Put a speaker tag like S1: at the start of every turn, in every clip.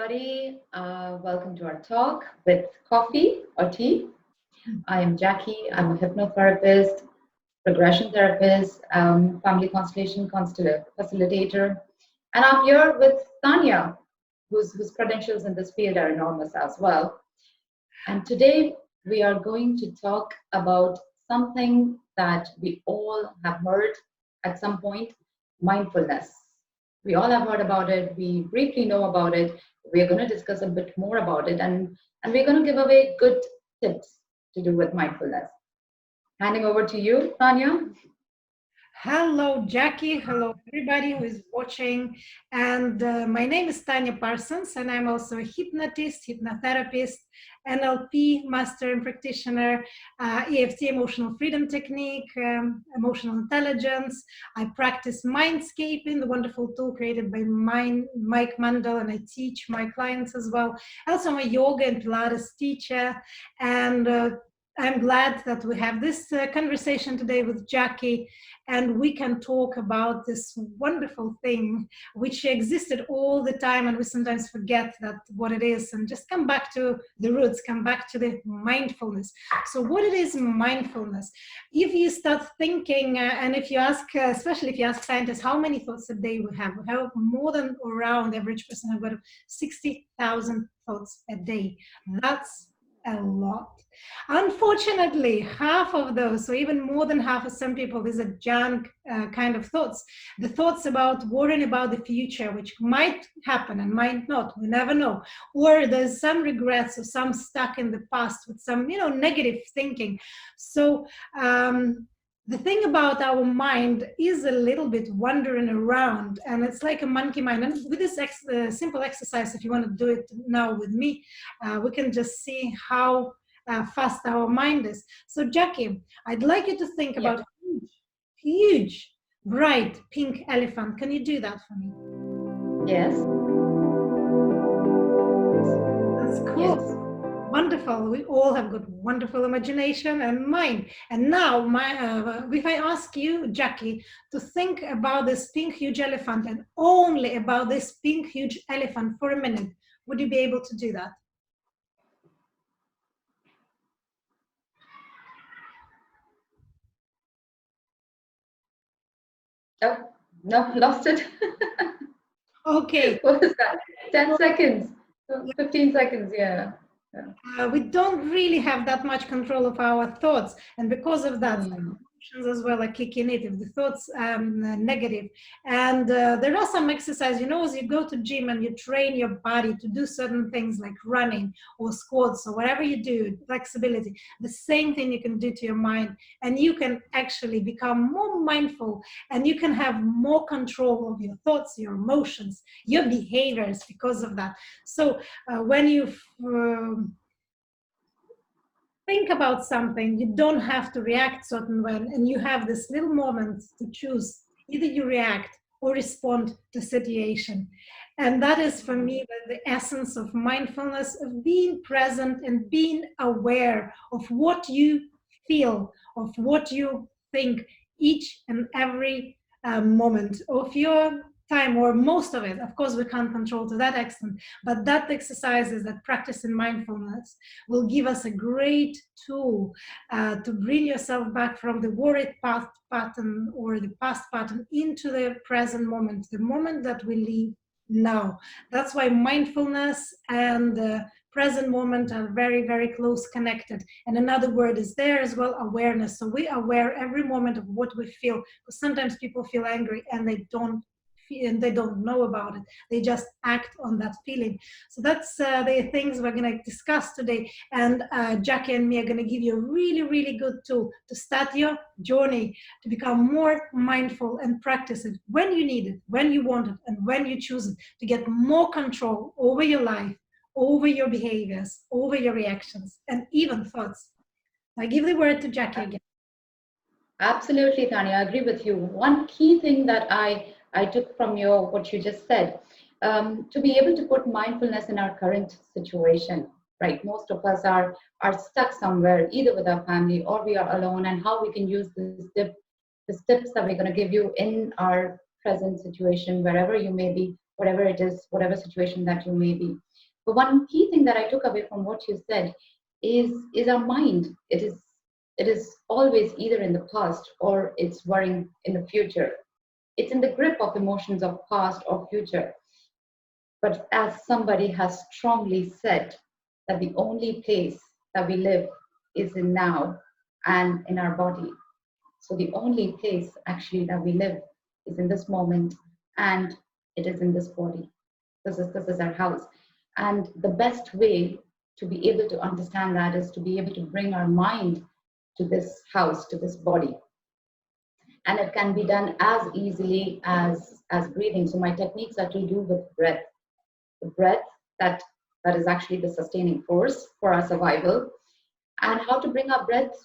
S1: everybody. Welcome to our talk with coffee or tea. I am Jackie. I'm a hypnotherapist, regression therapist, family constellation facilitator, and I'm here with Tanya, whose credentials in this field are enormous as well. And today we are going to talk about something that we all have heard at some point: mindfulness. We all have heard about it, we briefly know about it. We're going to discuss a bit more about it, and we're going to give away good tips to do with mindfulness. Handing over to you, Tanya.
S2: Hello, Jackie. Hello, everybody who is watching. And my name is Tanya Parsons, and I'm also a hypnotist, hypnotherapist, NLP master and practitioner, EFT emotional freedom technique, emotional intelligence. I practice Mindscaping, the wonderful tool created by Mike Mandel, and I teach my clients as well. Also, I'm a yoga and Pilates teacher, and I'm glad that we have this conversation today with Jackie, and we can talk about this wonderful thing which existed all the time, and we sometimes forget that what it is, and just come back to the roots, come back to the mindfulness. So what it is mindfulness? If you start thinking, and if you ask, especially if you ask scientists, how many thoughts a day we have more than around average person have got 60,000 thoughts a day. That's a lot. Unfortunately, half of those, so even more than half of some people, these are junk kind of thoughts. The thoughts about worrying about the future, which might happen and might not, we never know. Or there's some regrets or some stuck in the past with some, negative thinking. So the thing about our mind is a little bit wandering around, and it's like a monkey mind. And with this simple exercise, if you want to do it now with me, we can just see how fast our mind is. So Jackie, I'd like you to think about a huge, bright pink elephant. Can you do that for me?
S1: Yes.
S2: That's cool. Yes. Wonderful. We all have got wonderful imagination and mind. And now, if I ask you, Jackie, to think about this pink huge elephant and only about this pink huge elephant for a minute, would you be able to do that?
S1: Oh, no, lost it.
S2: Okay.
S1: What was that? 10 seconds, 15 seconds, yeah.
S2: We don't really have that much control of our thoughts, and because of that, emotions as well are kicking in if the thoughts are negative. And there are some exercises, as you go to gym and you train your body to do certain things like running or squats or whatever you do, flexibility, the same thing you can do to your mind, and you can actually become more mindful, and you can have more control of your thoughts, your emotions, your behaviors because of that. So when you think about something, you don't have to react certain way, and you have this little moment to choose. Either you react or respond to situation. And that is for me the essence of mindfulness, of being present and being aware of what you feel, of what you think each and every moment of your time, or most of it. Of course, we can't control to that extent, but that exercises, that practice in mindfulness will give us a great tool to bring yourself back from the worried past pattern or the past pattern into the present moment, the moment that we live now. That's why mindfulness and the present moment are very, very close connected. And another word is there as well, awareness. So we are aware every moment of what we feel, because sometimes people feel angry and they don't know about it. They just act on that feeling. So that's the things we're going to discuss today. And Jackie and me are going to give you a really, really good tool to start your journey to become more mindful and practice it when you need it, when you want it, and when you choose it, to get more control over your life, over your behaviors, over your reactions, and even thoughts. I give the word to Jackie again.
S1: Absolutely, Tanya, I agree with you. One key thing that I took from what you just said, to be able to put mindfulness in our current situation, right? Most of us are stuck somewhere, either with our family or we are alone, and how we can use the tips that we're going to give you in our present situation, wherever you may be, whatever it is, whatever situation that you may be. But one key thing that I took away from what you said is our mind. It is always either in the past or it's worrying in the future. It's in the grip of emotions of past or future. But as somebody has strongly said, that the only place that we live is in now and in our body. So the only place actually that we live is in this moment and it is in this body. This is our house. And the best way to be able to understand that is to be able to bring our mind to this house, to this body. And it can be done as easily as breathing. So my techniques are to do with breath. The breath that is actually the sustaining force for our survival, and how to bring our breath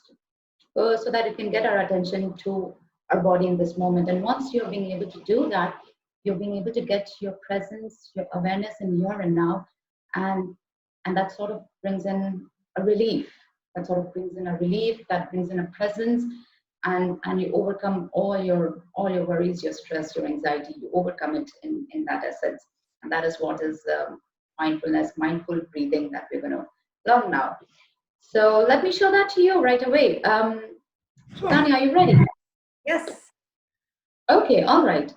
S1: so that it can get our attention to our body in this moment. And once you're being able to do that, you're being able to get your presence, your awareness in here and now, and that sort of brings in a relief. That sort of brings in a relief. That brings in a presence, and you overcome all your worries, your stress, your anxiety. You overcome it in that essence, and that is what is mindfulness, mindful breathing that we're going to learn now. So let me show that to you right away.
S2: Sure.
S1: Tanya, are you ready?
S2: Yes.
S1: Okay, all right.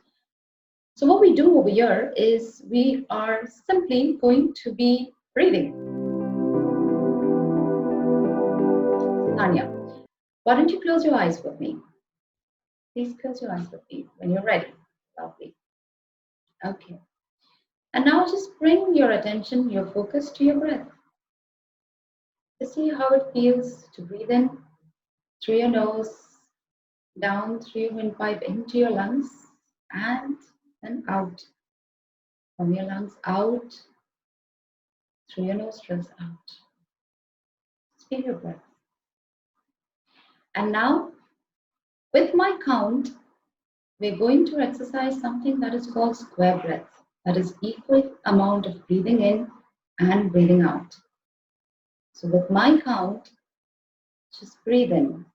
S1: So what we do over here is we are simply going to be breathing. Tanya, why don't you close your eyes with me? Please close your eyes with me when you're ready. Lovely. Okay. And now just bring your attention, your focus to your breath. To see how it feels to breathe in through your nose, down through your windpipe into your lungs, and then out from your lungs, out through your nostrils, out. Just feel your breath. And now, with my count, we're going to exercise something that is called square breath. That is equal amount of breathing in and breathing out. So with my count, just breathe in.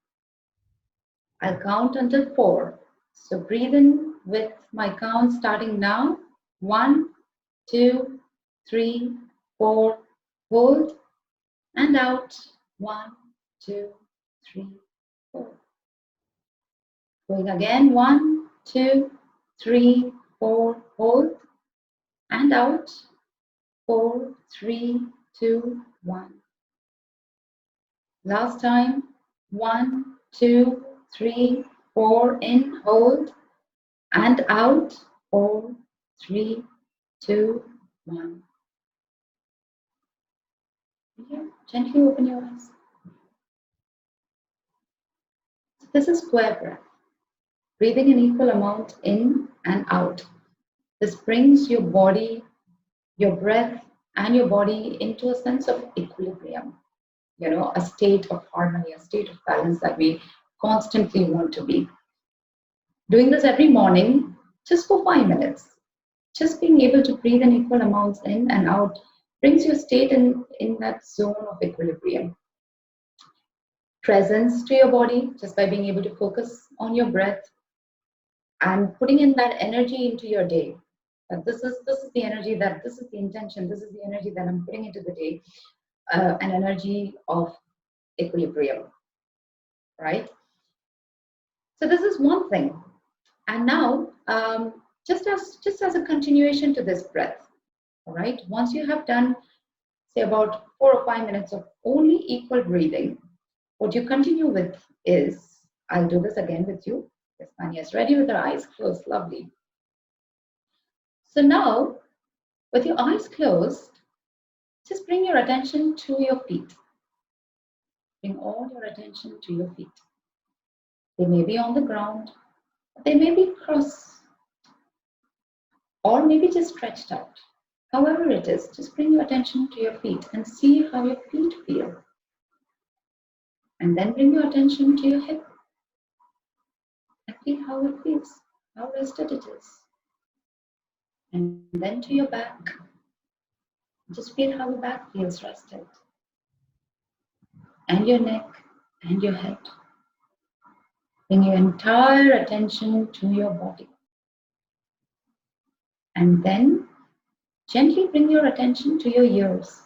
S1: I'll count until 4. So breathe in with my count starting now. 1, 2, 3, 4. Hold and out. 1, 2, 3, 4. Going again. 1, 2, 3, 4. Hold and out. 4, 3, 2, 1. Last time. 1, 2, 3, 4. In. Hold and out. 4, 3, 2, 1. Here, gently open your eyes. So this is square breath. Breathing an equal amount in and out. This brings your body, your breath, and your body into a sense of equilibrium. A state of harmony, a state of balance that we constantly want to be. Doing this every morning, just for 5 minutes. Just being able to breathe in equal amounts in and out brings your state in that zone of equilibrium. Presence to your body, just by being able to focus on your breath and putting in that energy into your day. This is the energy this is the intention, this is the energy that I'm putting into the day, an energy of equilibrium, right? So this is one thing. And now, just as a continuation to this breath, all right, once you have done, say, about 4 or 5 minutes of only equal breathing, what you continue with is, I'll do this again with you. Yes, Tanya is ready with her eyes closed. Lovely. So now, with your eyes closed, just bring your attention to your feet. Bring all your attention to your feet. They may be on the ground, they may be crossed, or maybe just stretched out. However it is, just bring your attention to your feet and see how your feet feel. And then bring your attention to your hip and feel how it feels, how rested it is. And then to your back. Just feel how your back feels rested. And your neck and your head. Bring your entire attention to your body. And then Gently bring your attention to your ears.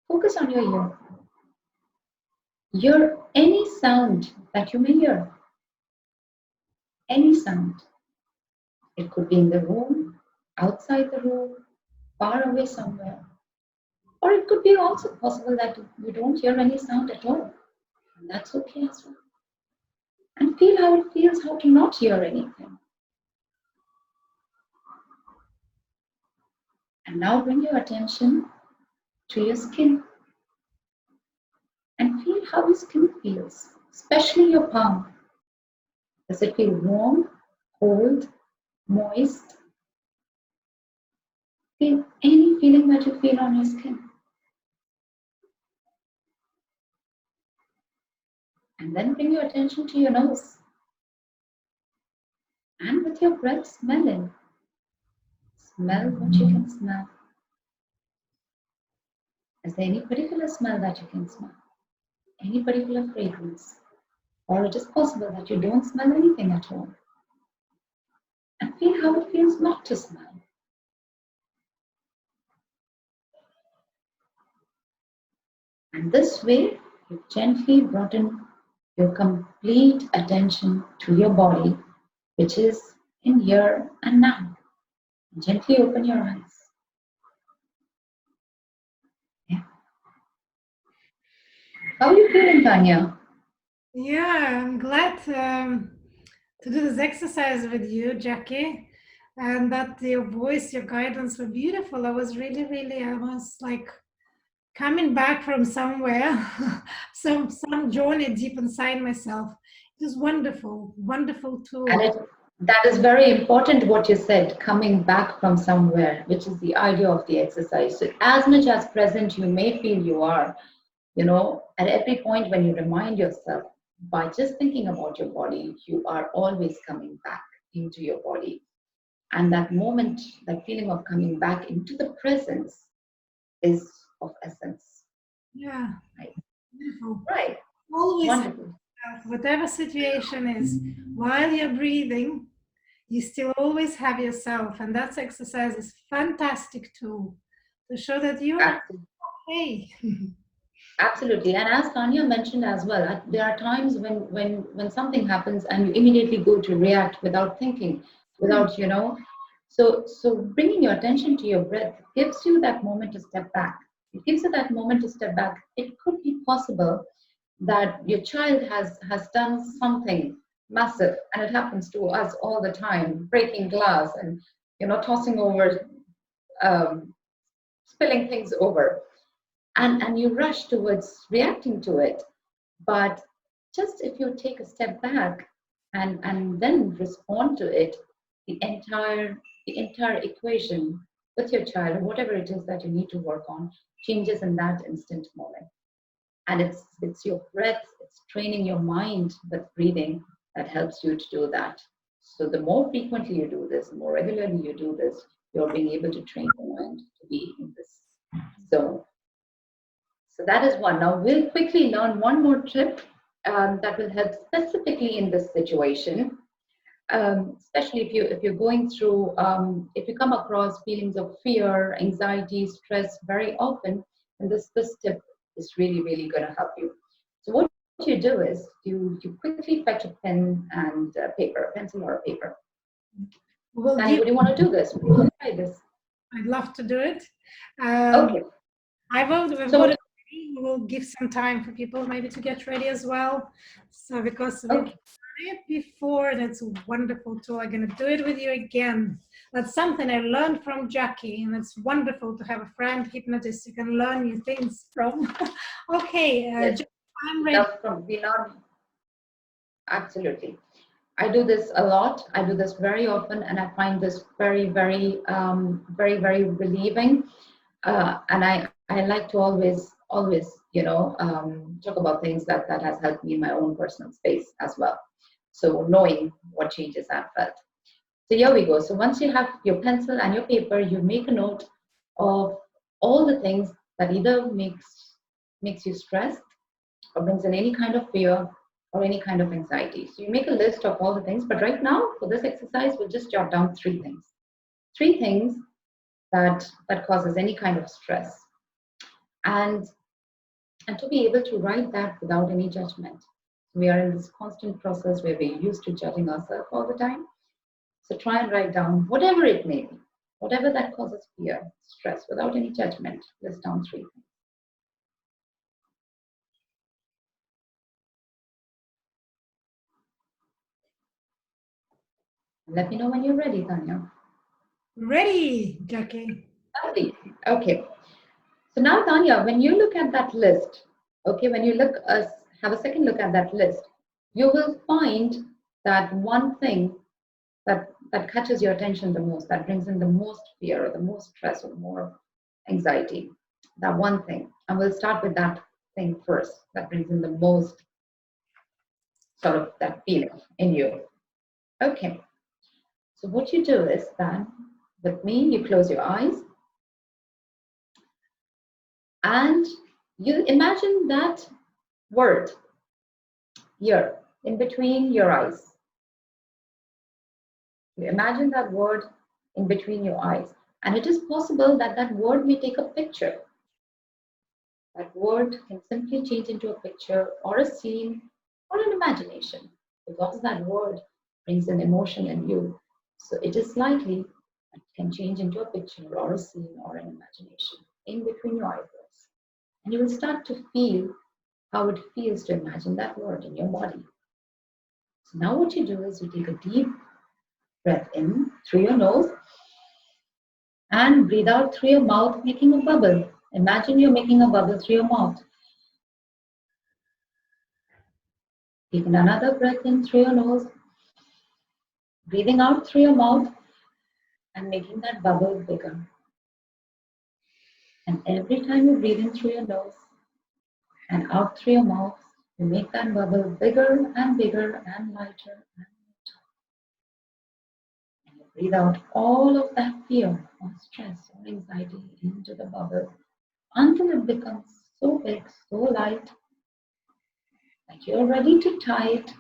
S1: Focus on your ear. Hear any sound that you may hear. Any sound. It could be in the room, outside the room, far away somewhere. Or it could be also possible that you don't hear any sound at all. And that's okay as well. And feel how it feels how to not hear anything. And now bring your attention to your skin and feel how your skin feels, especially your palm. Does it feel warm, cold, moist? Feel any feeling that you feel on your skin. And then bring your attention to your nose. And with your breath, smell in. Smell what you can smell. Is there any particular smell that you can smell? Any particular fragrance? Or it is possible that you don't smell anything at all. And feel how it feels not to smell. And this way, you gently broaden your complete attention to your body, which is in here and now. Gently open your eyes. Yeah. How are you feeling, Tanya?
S2: Yeah, I'm glad to do this exercise with you, Jackie, and that your voice, your guidance were beautiful. I was I was like coming back from somewhere, some journey deep inside myself. It was wonderful, wonderful
S1: And
S2: tool.
S1: that is very important what you said, coming back from somewhere, which is the idea of the exercise. So as much as present you may feel you are, at every point when you remind yourself, by just thinking about your body, you are always coming back into your body. And that moment, that feeling of coming back into the presence is of essence.
S2: Yeah,
S1: Right.
S2: beautiful.
S1: Right.
S2: Always have
S1: Wonderful.
S2: yourself, whatever situation is, while you're breathing, you still always have yourself, and that exercise is fantastic tool to show that you're
S1: Absolutely.
S2: okay.
S1: Absolutely. And as Tanya mentioned as well, there are times when something happens and you immediately go to react without thinking, without, so bringing your attention to your breath gives you that moment to step back. It gives you that moment to step back. It could be possible that your child has done something massive, and it happens to us all the time, breaking glass and tossing over, um, spilling things over, and you rush towards reacting to it. But just if you take a step back and then respond to it, the entire equation with your child, or whatever it is that you need to work on, changes in that instant moment. And it's your breath, it's training your mind with breathing that helps you to do that. So the more frequently you do this, the more regularly you do this, you're being able to train your mind to be in this zone. So that is one. Now we'll quickly learn one more tip that will help specifically in this situation, especially if you're going through, if you come across feelings of fear, anxiety, stress very often, and this tip is really going to help you. So what you do is you quickly fetch a pen and paper, a pencil or a paper.
S2: We'll
S1: Danny,
S2: give.
S1: would you want to do this? Would you want to try this?
S2: I'd love to do it. Um,
S1: Okay.
S2: we've
S1: So
S2: got it ready. We'll give some time for people maybe to get ready as well. So because we've
S1: okay.
S2: done it before, that's a wonderful tool. I'm going to do it with you again. That's something I learned from Jackie, and it's wonderful to have a friend hypnotist you can learn new things from. Okay,
S1: Yes.
S2: I'm
S1: We
S2: ready.
S1: love from we love absolutely. I do this a lot. I do this very often, and I find this very relieving. And I like to always, talk about things that has helped me in my own personal space as well. So knowing what changes I've felt. So here we go. So once you have your pencil and your paper, you make a note of all the things that either makes you stressed or brings in any kind of fear or any kind of anxiety. So you make a list of all the things, but right now for this exercise, we'll just jot down three things. Three things that causes any kind of stress. And to be able to write that without any judgment. We are in this constant process where we're used to judging ourselves all the time. So try and write down whatever it may be, whatever that causes fear, stress, without any judgment. List down 3 things. Let me know when you're ready, Tanya.
S2: Ready, Jackie.
S1: Lovely. Okay. So now, Tanya, when you look at that list, okay, when you have a second look at that list, you will find that one thing that catches your attention the most, that brings in the most fear or the most stress or more anxiety. That one thing. And we'll start with that thing first that brings in the most sort of that feeling in you. Okay. So what you do is then, with me, you close your eyes and you imagine that word here in between your eyes. You imagine that word in between your eyes. And it is possible that that word may take a picture. That word can simply change into a picture or a scene or an imagination because that word brings an emotion in you. So it is likely that it can change into a picture or a scene or an imagination in between your eyebrows. And you will start to feel how it feels to imagine that word in your body. So now what you do is you take a deep breath in through your nose and breathe out through your mouth, making a bubble. Imagine you're making a bubble through your mouth. Taking another breath in through your nose, breathing out through your mouth, and making that bubble bigger. And every time you breathe in through your nose and out through your mouth, you make that bubble bigger and bigger and lighter and lighter. And you breathe out all of that fear or stress or anxiety into the bubble until it becomes so big, so light, that you're ready to tie it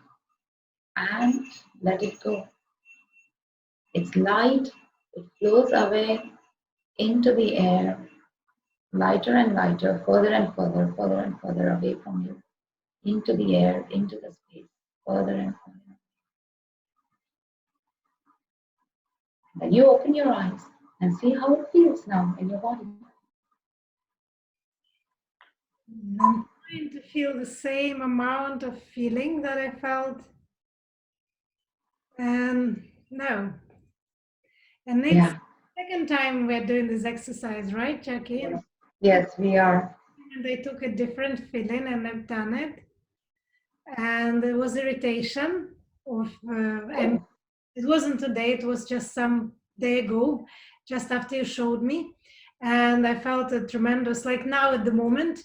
S1: and let it go. It's light, it flows away into the air, lighter and lighter, further and further, further and further away from you, into the air, into the space, further and further. Then you open your eyes and see how it feels now in your body.
S2: I'm trying to feel the same amount of feeling that I felt. And no. And it's
S1: Yeah.
S2: the second time we're doing this exercise, right, Jackie?
S1: Yes, we are.
S2: And I took a different feeling and I've done it. And there was irritation and it wasn't today, it was just some day ago, just after you showed me. And I felt a tremendous, like now at the moment,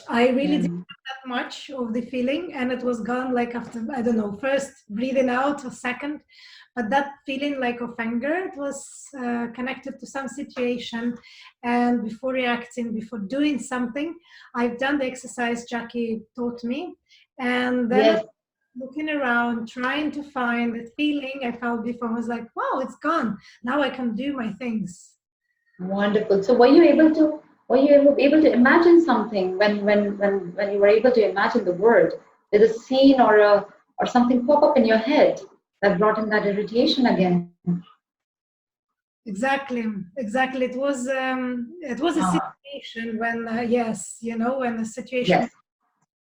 S2: I really didn't have that much of the feeling, and it was gone like after, I don't know, first breathing out a second, but that feeling like of anger, it was connected to some situation. And before reacting, before doing something, I've done the exercise Jackie taught me, and then
S1: Yes.
S2: looking around, trying to find the feeling I felt before. I was like, wow, it's gone. Now I can do my things.
S1: Wonderful. So were you able to imagine something when you were able to imagine the word? Did a scene or something pop up in your head that brought in that irritation again?
S2: Exactly. It was a situation when yes, you know, when the situation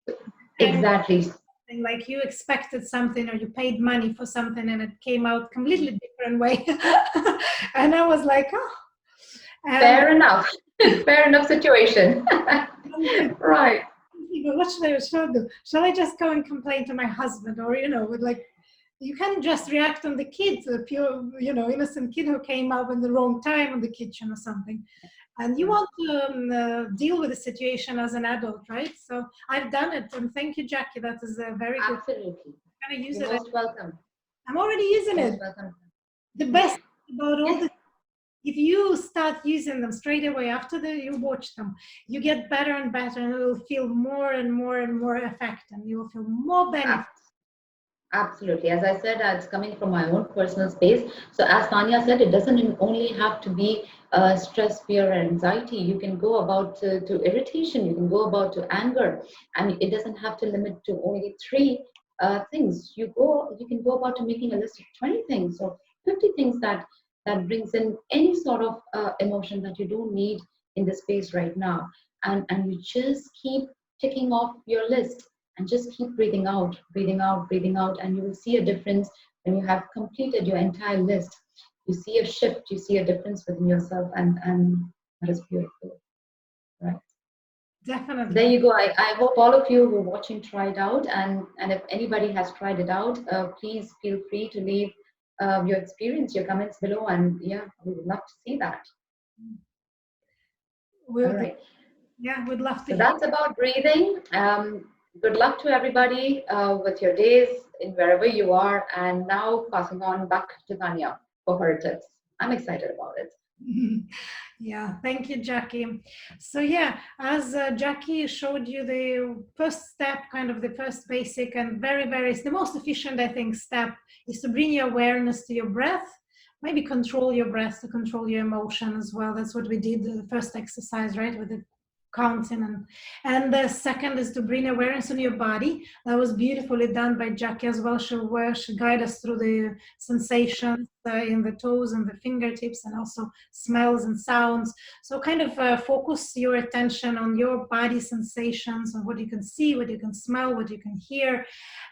S1: Yes, exactly.
S2: like you expected something or you paid money for something and it came out completely different way. And I was like, oh.
S1: Fair enough. Fair enough situation. Right.
S2: But what should I do? Shall I just go and complain to my husband? Or, you know, with like, you can't just react on the kid, a pure, you know, innocent kid who came up in the wrong time in the kitchen or something. And you want to deal with the situation as an adult, right? So I've done it. And thank you, Jackie. That is a very good.
S1: Absolutely.
S2: I'm going to use
S1: You're
S2: it.
S1: most welcome.
S2: I'm already using
S1: Most
S2: it.
S1: welcome.
S2: The best about all the, if you start using them straight away after you watch them, you get better and better, and it will feel more and more and more effect, and you will feel more benefit.
S1: Absolutely. As I said, it's coming from my own personal space. So, as Tanya said, it doesn't only have to be stress, fear, and anxiety. You can go about to irritation. You can go about to anger, and it doesn't have to limit to only three things. You can go about to making a list of 20 things or 50 things that brings in any sort of emotion that you don't need in the space right now, and you just keep ticking off your list and just keep breathing out, breathing out, breathing out, and you will see a difference when you have completed your entire list. You see a shift, you see a difference within yourself, and that is beautiful, right? So there
S2: Definitely.
S1: you go. I hope all of you who are watching try it out, and if anybody has tried it out, please feel free to leave your experience, your comments below, and yeah, we would love to see that. All
S2: We'll,
S1: right.
S2: yeah, we'd love to
S1: So
S2: hear.
S1: that's about breathing. Good luck to everybody with your days in wherever you are. And now passing on back to Tanya for her tips. I'm excited about it.
S2: Yeah, thank you, Jackie. So yeah, as Jackie showed you the first step, kind of the first basic and very, it's the most efficient, I think, step is to bring your awareness to your breath, maybe control your breath to control your emotion as well. That's what we did the first exercise, right, with the counting. And the second is to bring awareness on your body. That was beautifully done by Jackie as well. She guided us through the sensations in the toes and the fingertips, and also smells and sounds. So kind of focus your attention on your body sensations, on what you can see, what you can smell, what you can hear.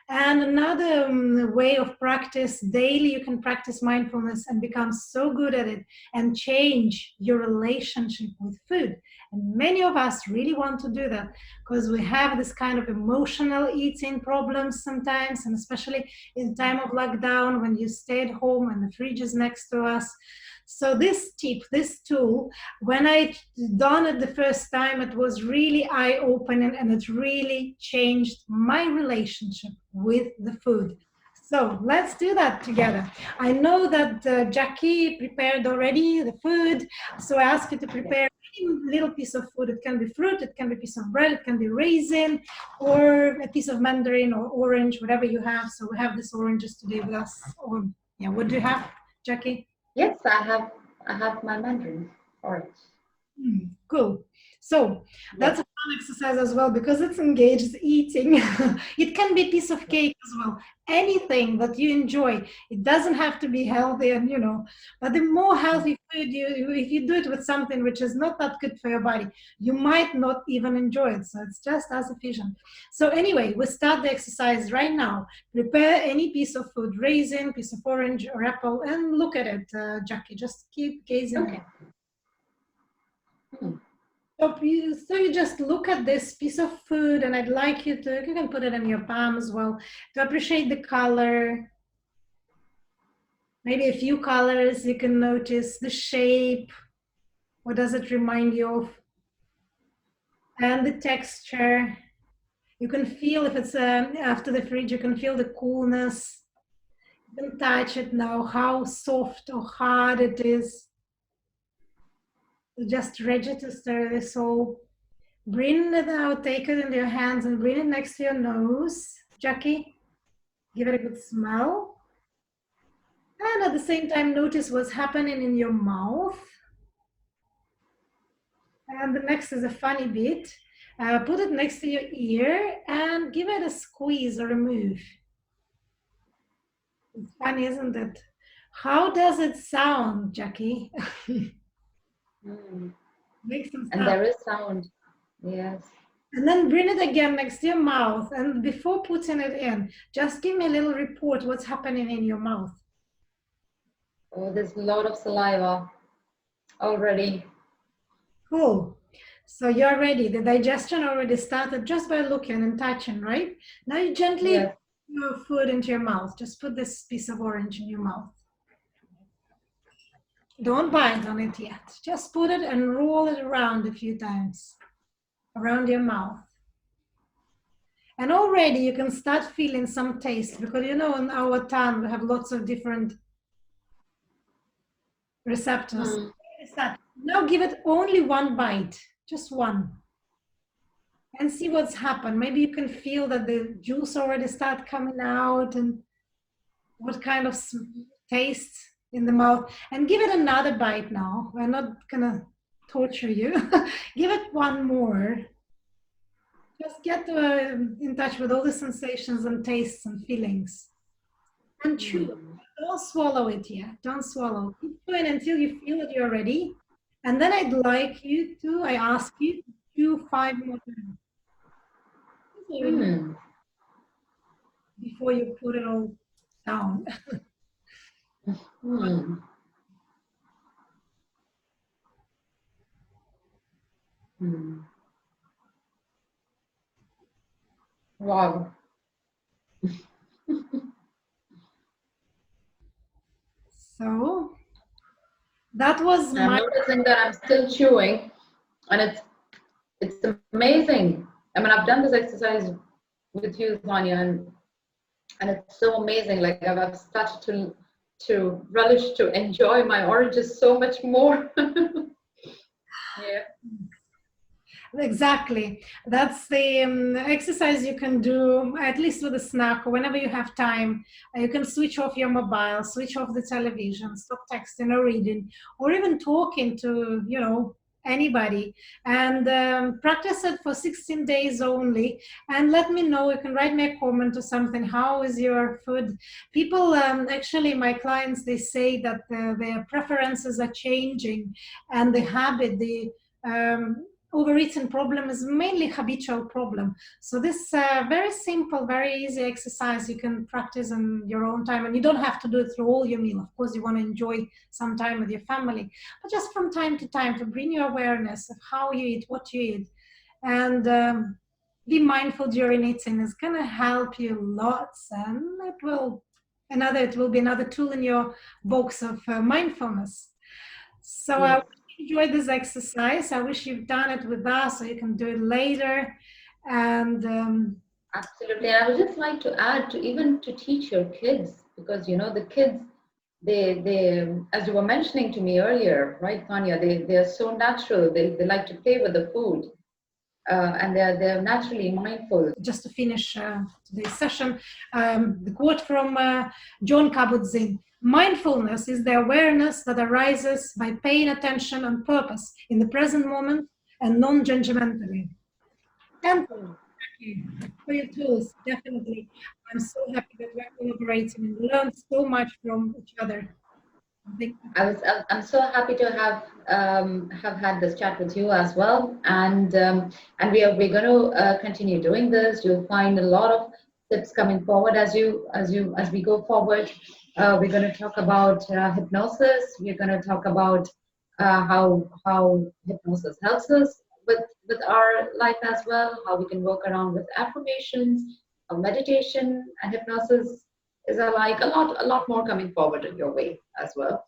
S2: And another way of practice, daily you can practice mindfulness and become so good at it and change your relationship with food. And many of us really want to do that because we have this kind of emotional eating problems sometimes, and especially in time of lockdown when you stay at home and the fridge is next to us. So this tip, this tool, when I done it the first time, it was really eye-opening, and it really changed my relationship with the food. So let's do that together. I know that Jackie prepared already the food, so I ask you to prepare any little piece of food. It can be fruit, it can be a piece of bread, it can be raisin, or a piece of mandarin or orange, whatever you have. So we have these oranges today with us. Or yeah, what do you have, Jackie?
S1: Yes, I have my Mandarin. All right.
S2: Cool. So
S1: Yes.
S2: that's a fun exercise as well because it's engaged eating. It can be a piece of cake as well. Anything that you enjoy. It doesn't have to be healthy, and but the more healthy food if you do it with something which is not that good for your body, you might not even enjoy it. So it's just as efficient. So anyway, we start the exercise right now. Prepare any piece of food, raisin, piece of orange or apple, and look at it, Jackie. Just keep gazing at it.
S1: Okay. Hmm.
S2: So you just look at this piece of food, and I'd like you can put it in your palm as well, to appreciate the color, maybe a few colors. You can notice the shape. What does it remind you of? And the texture. You can feel if it's after the fridge, you can feel the coolness. You can touch it now, how soft or hard it is. Just register this whole. Bring it out, take it in your hands and bring it next to your nose. Jackie, give it a good smell. And at the same time, notice what's happening in your mouth. And the next is a funny bit. Put it next to your ear and give it a squeeze or a move. It's funny, isn't it? How does it sound, Jackie?
S1: Hmm.
S2: Make some
S1: And
S2: sound.
S1: there is sound. Yes.
S2: And then bring it again next to your mouth. And before putting it in, just give me a little report what's happening in your mouth.
S1: Oh, there's a lot of saliva already.
S2: Cool. So you're ready. The digestion already started just by looking and touching, right? Now you gently put
S1: Yes.
S2: your food into your mouth. Just put this piece of orange in your mouth. Don't bite on it yet. Just put it and roll it around a few times around your mouth. And already you can start feeling some taste because in our tongue we have lots of different receptors.
S1: Hmm.
S2: Now give it only one bite, just one. and see what's happened. Maybe you can feel that the juice already start coming out, and what kind of taste in the mouth. And give it another bite now. We're not gonna torture you. Give it one more. Just get in touch with all the sensations and tastes and feelings. And chew. Don't swallow it yet. Don't swallow. Keep chewing until you feel that you're ready. And then I ask you to chew 5 more times. Before you put it all down.
S1: Wow.
S2: So that was
S1: I'm noticing that I'm still chewing, and it's amazing. I mean, I've done this exercise with you, Tanya, and it's so amazing. Like I've started to relish, to enjoy my oranges so much more. Yeah.
S2: Exactly. That's the exercise you can do, at least with a snack or whenever you have time. You can switch off your mobile, switch off the television, stop texting or reading, or even talking to, anybody, and practice it for 16 days only. And let me know. You can write me a comment or something. How is your food? People, actually, my clients, they say that their preferences are changing, and the habit, the overeating problem is mainly habitual problem. So this very simple, very easy exercise you can practice in your own time, and you don't have to do it through all your meal. Of course, you want to enjoy some time with your family, but just from time to time to bring your awareness of how you eat, what you eat, and be mindful during eating is going to help you lots, and it will be another tool in your box of mindfulness. So I enjoyed this exercise. I wish you've done it with us so you can do it later. And
S1: absolutely. And I would just like to add to teach your kids, because the kids, they as you were mentioning to me earlier, right, Tanya, they are so natural. They like to play with the food. And they're naturally mindful.
S2: Just to finish today's session, the quote from John Kabat-Zinn: mindfulness is the awareness that arises by paying attention on purpose in the present moment and non-judgmentally. And thank you for your tools, definitely. I'm so happy that we're collaborating and learn so much from each other.
S1: I'm so happy to have had this chat with you as well, and we're going to continue doing this. You'll find a lot of tips coming forward as we go forward. We're going to talk about hypnosis. We're going to talk about how hypnosis helps us with our life as well. How we can work around with affirmations, meditation, and hypnosis is alike. A lot more coming forward in your way as well.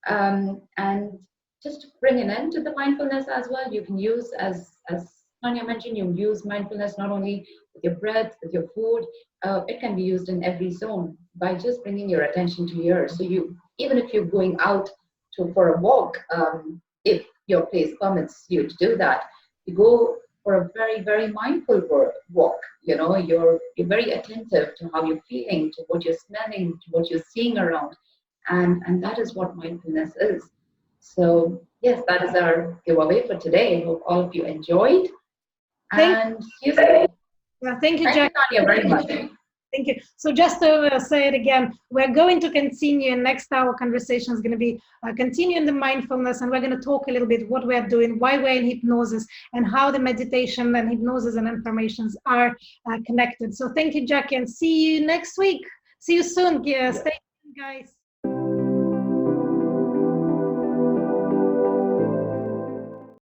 S1: And just to bring an end to the mindfulness as well, you can use, as Tanya mentioned, you use mindfulness not only with your breath, with your food. It can be used in every zone by just bringing your attention to yours. So even if you're going out for a walk, if your place permits you to do that, you go for a very, very mindful walk. You're very attentive to how you're feeling, to what you're smelling, to what you're seeing around. And that is what mindfulness is. So yes, that is our giveaway for today. I hope all of you enjoyed. And see you soon.
S2: Thank you, Jack.
S1: Thank you, Tanya, very much.
S2: Thank you. So just to say it again, we're going to continue. Next hour conversation is going to be continuing the mindfulness, and we're going to talk a little bit what we're doing, why we're in hypnosis, and how the meditation and hypnosis and informations are connected. So thank you, Jackie, and see you next week. See you soon. Stay tuned, guys.